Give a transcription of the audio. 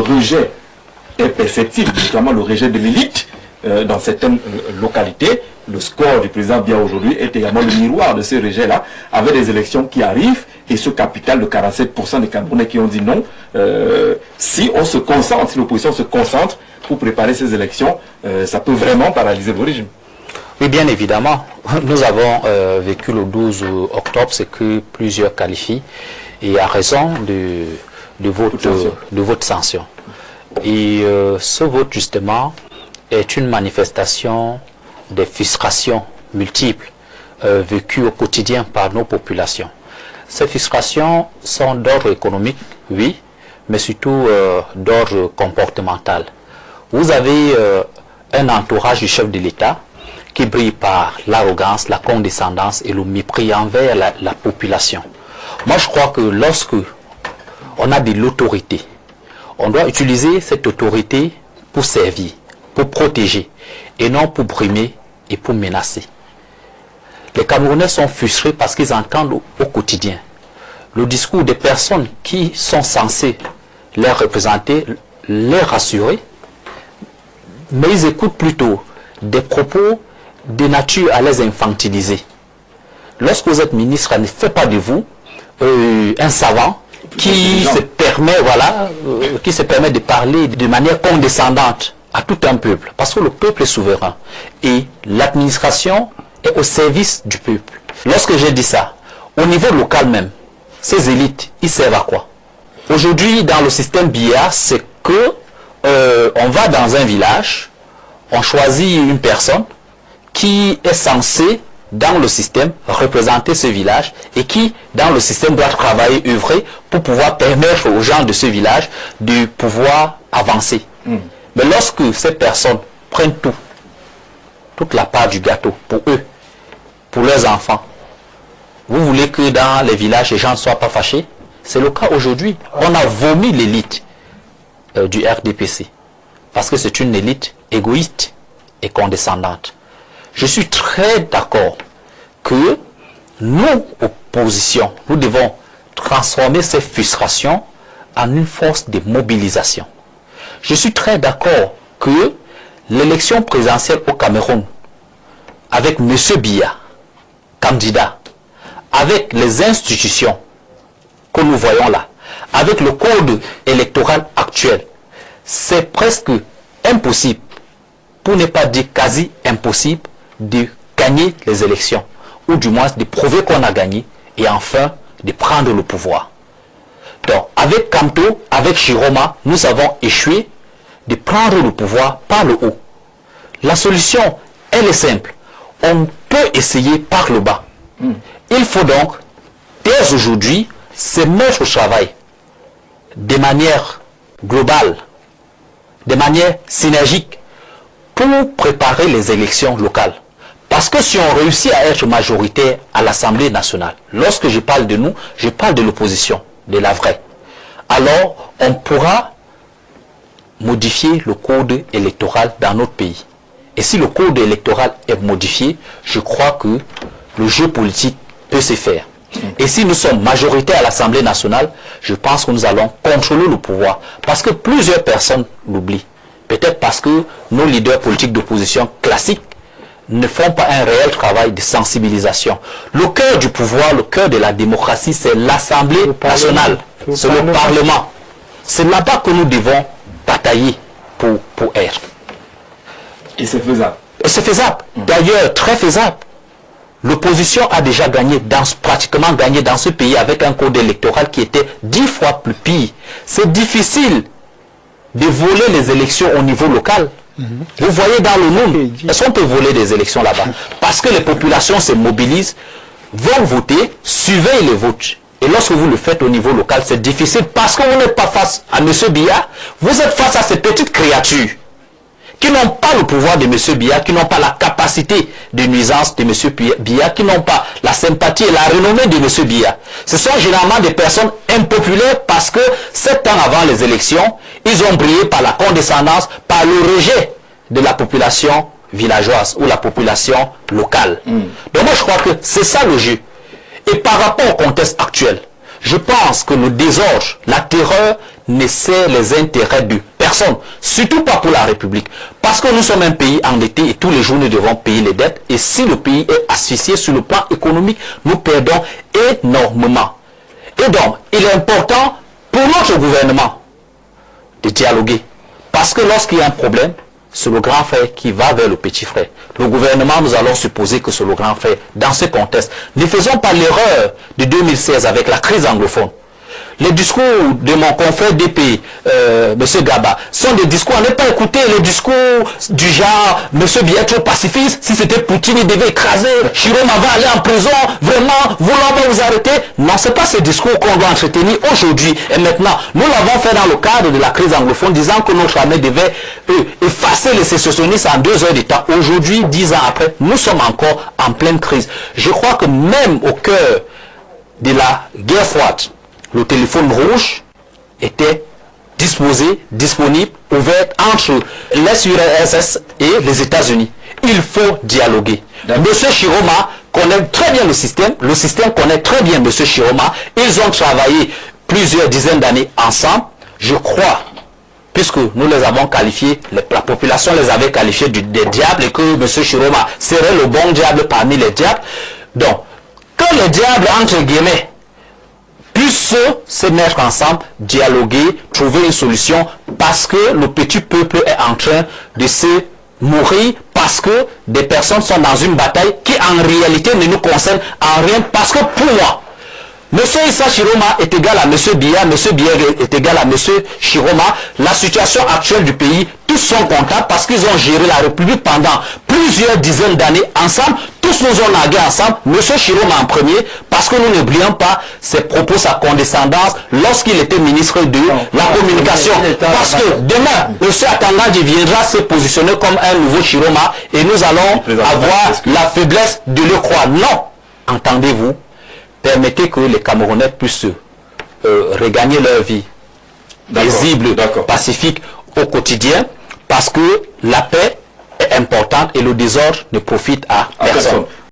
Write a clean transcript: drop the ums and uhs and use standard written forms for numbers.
rejet est perceptible, notamment le rejet de l'élite dans certaines localités. Le score du président Biya aujourd'hui est également le miroir de ce rejet-là, avec des élections qui arrivent et ce capital de 47% des Camerounais qui ont dit non. Si on se concentre, si l'opposition se concentre pour préparer ces élections, ça peut vraiment paralyser le régime. Oui, bien évidemment. Nous avons vécu le 12 octobre, ce que plusieurs qualifient, et à raison de votre sanction. Et ce vote, justement, est une manifestation des frustrations multiples vécues au quotidien par nos populations. Ces frustrations sont d'ordre économique, oui, mais surtout d'ordre comportemental. Vous avez un entourage du chef de l'État qui brille par l'arrogance, la condescendance et le mépris envers la population. Moi, je crois que lorsque on a de l'autorité, on doit utiliser cette autorité pour servir, pour protéger, et non pour brimer et pour menacer. Les Camerounais sont frustrés parce qu'ils entendent au quotidien le discours des personnes qui sont censées les représenter, les rassurer, mais ils écoutent plutôt des propos de nature à les infantiliser. Lorsque vous êtes ministre, ne fait pas de vous un savant qui se permet, qui se permet de parler de manière condescendante à tout un peuple, parce que le peuple est souverain et l'administration est au service du peuple. Lorsque j'ai dit ça, au niveau local même, ces élites, ils servent à quoi? Aujourd'hui, dans le système Biya, c'est que on va dans un village, on choisit une personne qui est censée, dans le système, représenter ce village et qui, dans le système, doit travailler, œuvrer pour pouvoir permettre aux gens de ce village de pouvoir avancer. Mais lorsque ces personnes prennent toute la part du gâteau pour eux, pour leurs enfants, vous voulez que dans les villages, les gens ne soient pas fâchés? C'est le cas aujourd'hui. On a vomi l'élite du RDPC parce que c'est une élite égoïste et condescendante. Je suis très d'accord que nous, opposition, nous devons transformer ces frustrations en une force de mobilisation. Je suis très d'accord que l'élection présidentielle au Cameroun, avec M. Biya, candidat, avec les institutions que nous voyons là, avec le code électoral actuel, c'est presque impossible, pour ne pas dire quasi impossible, de gagner les élections, ou du moins de prouver qu'on a gagné, et enfin de prendre le pouvoir. Donc, avec Kamto, avec Chiroma, nous avons échoué de prendre le pouvoir par le haut. La solution, elle est simple. On peut essayer par le bas. Il faut donc, dès aujourd'hui, se mettre au travail de manière globale, de manière synergique, pour préparer les élections locales. Parce que si on réussit à être majoritaire à l'Assemblée nationale, lorsque je parle de nous, je parle de l'opposition, de la vraie, alors on pourra modifier le code électoral dans notre pays. Et si le code électoral est modifié, je crois que le jeu politique peut se faire. Et si nous sommes majoritaires à l'Assemblée nationale, je pense que nous allons contrôler le pouvoir. Parce que plusieurs personnes l'oublient. Peut-être parce que nos leaders politiques d'opposition classiques ne font pas un réel travail de sensibilisation. Le cœur du pouvoir, le cœur de la démocratie, c'est l'Assemblée nationale, c'est le Parlement. C'est là-bas que nous devons batailler pour être. Et c'est faisable. Et c'est faisable. D'ailleurs, très faisable. L'opposition a déjà gagné, pratiquement gagné dans ce pays avec un code électoral qui était 10 fois plus pire. C'est difficile de voler les élections au niveau local. Vous voyez dans le monde, est-ce qu'on peut voler des élections là-bas? Parce que les populations se mobilisent, vont voter, surveillent les votes. Et lorsque vous le faites au niveau local, c'est difficile parce que vous n'êtes pas face à M. Biya, vous êtes face à ces petites créatures qui n'ont pas le pouvoir de M. Biya, qui n'ont pas la capacité de nuisance de M. Biya, qui n'ont pas la sympathie et la renommée de M. Biya. Ce sont généralement des personnes impopulaires parce que 7 ans avant les élections, ils ont brillé par la condescendance, par le rejet de la population villageoise ou la population locale. Donc moi je crois que c'est ça le jeu. Et par rapport au contexte actuel, Je pense que le désordre, la terreur ne sert les intérêts de personne, surtout pas pour la République. Parce que nous sommes un pays endetté et tous les jours nous devons payer les dettes. Et si le pays est asphyxié sur le plan économique, nous perdons énormément. Et donc, il est important pour notre gouvernement de dialoguer. Parce que lorsqu'il y a un problème, c'est le grand frère qui va vers le petit frère. Le gouvernement, nous allons supposer que c'est le grand frère. Dans ce contexte, ne faisons pas l'erreur de 2016 avec la crise anglophone. Les discours de mon confrère DP, M. Gaba, sont des discours, à ne pas écouter les discours du genre, M. bien trop pacifiste, si c'était Poutine, il devait écraser, Chiroma va aller en prison, vraiment, vous l'en va vous arrêter. Non, ce n'est pas ce discours qu'on doit entretenir aujourd'hui et maintenant. Nous l'avons fait dans le cadre de la crise anglophone, disant que notre armée devait effacer les sécessionnistes en 2 heures de temps. Aujourd'hui, 10 ans après, nous sommes encore en pleine crise. Je crois que même au cœur de la guerre froide, le téléphone rouge était disponible, ouvert entre l'URSS et les États-Unis. Il faut dialoguer. Monsieur Chiroma connaît très bien le système connaît très bien Monsieur Chiroma. Ils ont travaillé plusieurs dizaines d'années ensemble. Je crois, puisque nous les avons qualifiés, la population les avait qualifiés des diables et que Monsieur Chiroma serait le bon diable parmi les diables. Donc, que les diables, entre guillemets, puissent se mettre ensemble, dialoguer, trouver une solution, parce que le petit peuple est en train de se mourir, parce que des personnes sont dans une bataille qui en réalité ne nous concerne en rien, parce que pour moi, M. Issa Chiroma est égal à M. Biya, M. Biya est égal à M. Chiroma. La situation actuelle du pays, tous sont comptables parce qu'ils ont géré la République pendant plusieurs dizaines d'années ensemble. Tous nous ont nagué ensemble. M. Chiroma en premier, parce que nous n'oublions pas ses propos, sa condescendance lorsqu'il était ministre de la communication. Parce que demain, M. Atangadji viendra se positionner comme un nouveau Chiroma et nous allons avoir la faiblesse de le croire. Non, entendez-vous? Permettez que les Camerounais puissent regagner leur vie paisible, pacifique au quotidien, parce que la paix est importante et le désordre ne profite à personne.